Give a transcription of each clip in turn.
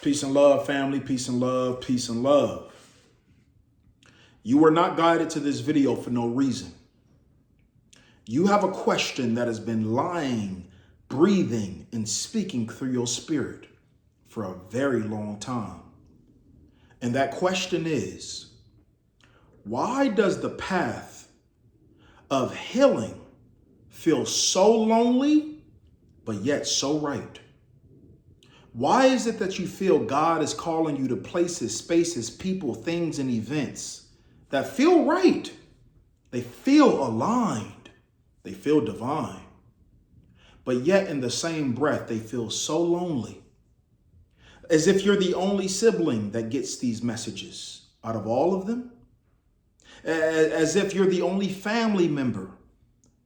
Peace and love, family. Peace and love. Peace and love. You were not guided to this video for no reason. You have a question that has been lying, breathing, and speaking through your spirit for a very long time. And that question is, why does the path of healing feel so lonely, but yet so right? Why is it that you feel God is calling you to places, spaces, people, things, and events that feel right? They feel aligned. They feel divine. But yet in the same breath, they feel so lonely. As if you're the only sibling that gets these messages out of all of them. As if you're the only family member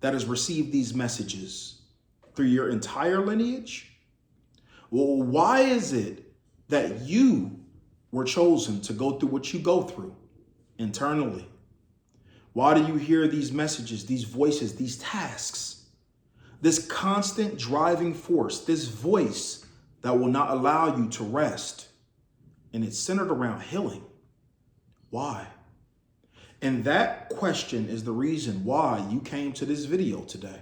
that has received these messages through your entire lineage. Well, why is it that you were chosen to go through what you go through internally? Why do you hear these messages, these voices, these tasks, this constant driving force, this voice that will not allow you to rest? And it's centered around healing. Why? And that question is the reason why you came to this video today.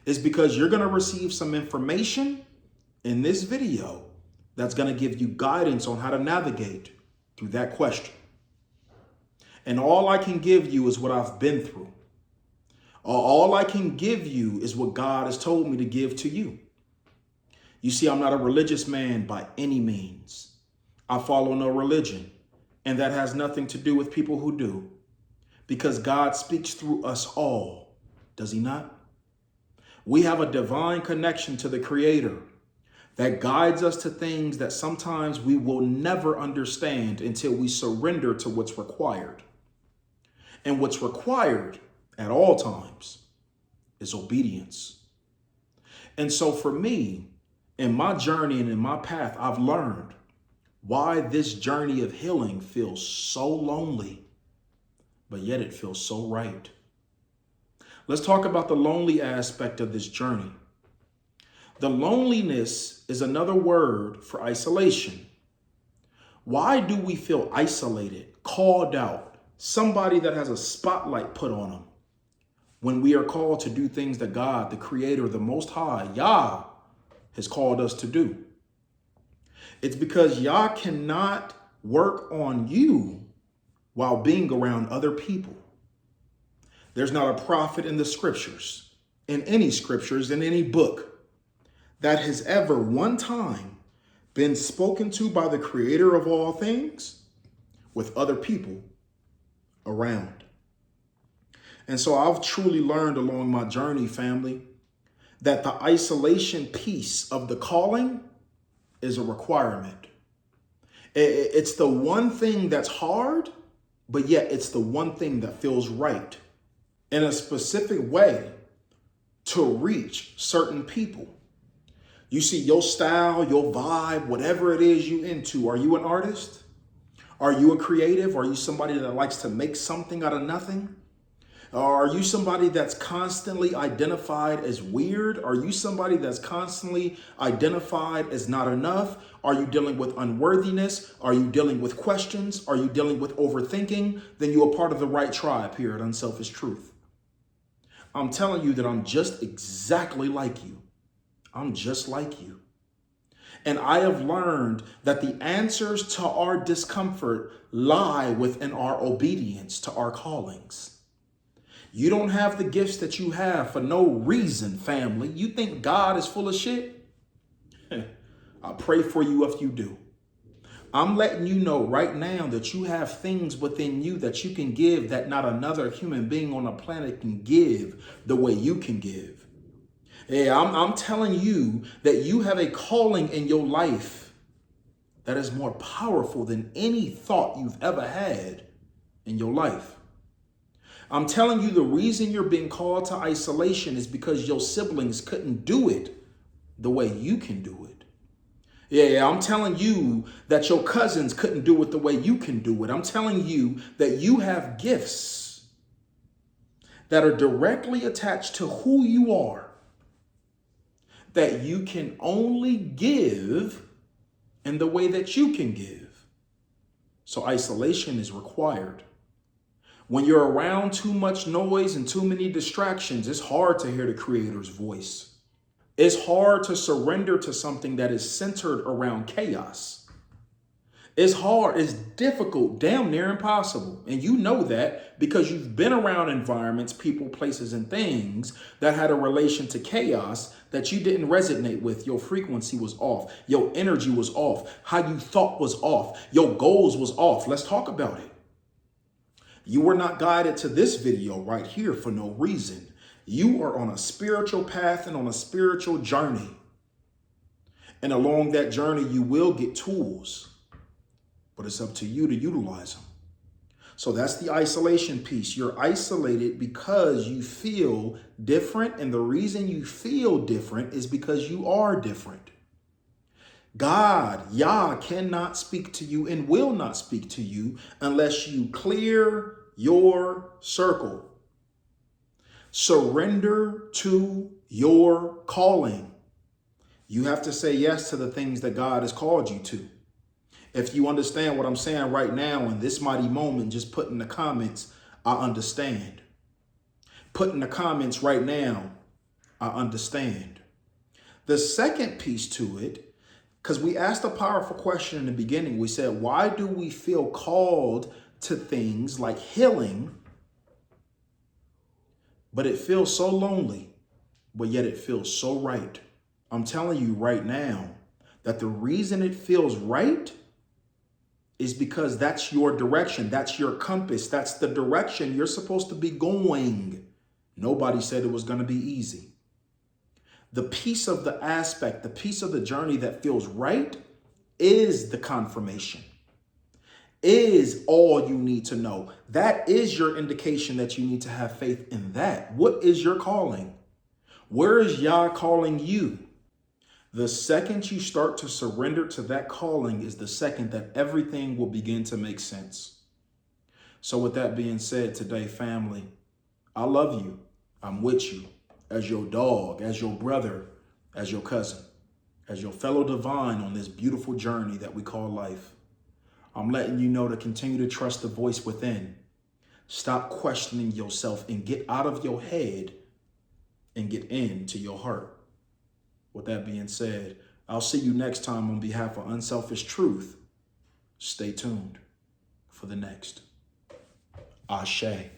It's because you're going to receive some information in this video that's going to give you guidance on how to navigate through that question. And all I can give you is what I've been through. All I can give you is what God has told me to give to you. You see, I'm not a religious man by any means. I follow no religion, and that has nothing to do with people who do, because God speaks through us all, does he not? We have a divine connection to the Creator that guides us to things that sometimes we will never understand until we surrender to what's required. And what's required at all times is obedience. And so for me, in my journey and in my path, I've learned why this journey of healing feels so lonely, but yet it feels so right. Let's talk about the lonely aspect of this journey. The loneliness is another word for isolation. Why do we feel isolated, called out, somebody that has a spotlight put on them, when we are called to do things that God, the Creator, the Most High, Yah, has called us to do? It's because Yah cannot work on you while being around other people. There's not a prophet in the scriptures, in any scriptures, in any book, that has ever one time been spoken to by the Creator of all things with other people around. And so I've truly learned along my journey, family, that the isolation piece of the calling is a requirement. It's the one thing that's hard, but yet it's the one thing that feels right in a specific way to reach certain people. You see, your style, your vibe, whatever it is you into, are you an artist? Are you a creative? Are you somebody that likes to make something out of nothing? Are you somebody that's constantly identified as weird? Are you somebody that's constantly identified as not enough? Are you dealing with unworthiness? Are you dealing with questions? Are you dealing with overthinking? Then you are part of the right tribe here at Unselfish Truth. I'm telling you that I'm just exactly like you. I'm just like you. And I have learned that the answers to our discomfort lie within our obedience to our callings. You don't have the gifts that you have for no reason, family. You think God is full of shit? I pray for you if you do. I'm letting you know right now that you have things within you that you can give that not another human being on the planet can give the way you can give. Yeah, I'm telling you that you have a calling in your life that is more powerful than any thought you've ever had in your life. I'm telling you the reason you're being called to isolation is because your siblings couldn't do it the way you can do it. Yeah, I'm telling you that your cousins couldn't do it the way you can do it. I'm telling you that you have gifts that are directly attached to who you are, that you can only give in the way that you can give. So isolation is required. When you're around too much noise and too many distractions, it's hard to hear the Creator's voice. It's hard to surrender to something that is centered around chaos. It's hard, it's difficult, damn near impossible. And you know that because you've been around environments, people, places, and things that had a relation to chaos that you didn't resonate with. Your frequency was off. Your energy was off. How you thought was off. Your goals was off. Let's talk about it. You were not guided to this video right here for no reason. You are on a spiritual path and on a spiritual journey. And along that journey, you will get tools. But it's up to you to utilize them. So that's the isolation piece. You're isolated because you feel different. And the reason you feel different is because you are different. God, Yah, cannot speak to you and will not speak to you unless you clear your circle. Surrender to your calling. You have to say yes to the things that God has called you to. If you understand what I'm saying right now in this mighty moment, just put in the comments, I understand. Put in the comments right now, I understand. The second piece to it, because we asked a powerful question in the beginning. We said, why do we feel called to things like healing, but it feels so lonely, but yet it feels so right? I'm telling you right now that the reason it feels right is because that's your direction. That's your compass. That's the direction you're supposed to be going. Nobody said it was going to be easy. The piece of the aspect, the piece of the journey that feels right is the confirmation, is all you need to know. That is your indication that you need to have faith in that. What is your calling? Where is Yah calling you? The second you start to surrender to that calling is the second that everything will begin to make sense. So with that being said today, family, I love you. I'm with you as your dog, as your brother, as your cousin, as your fellow divine on this beautiful journey that we call life. I'm letting you know to continue to trust the voice within. Stop questioning yourself and get out of your head and get into your heart. With that being said, I'll see you next time on behalf of Unselfish Truth. Stay tuned for the next. Ashe.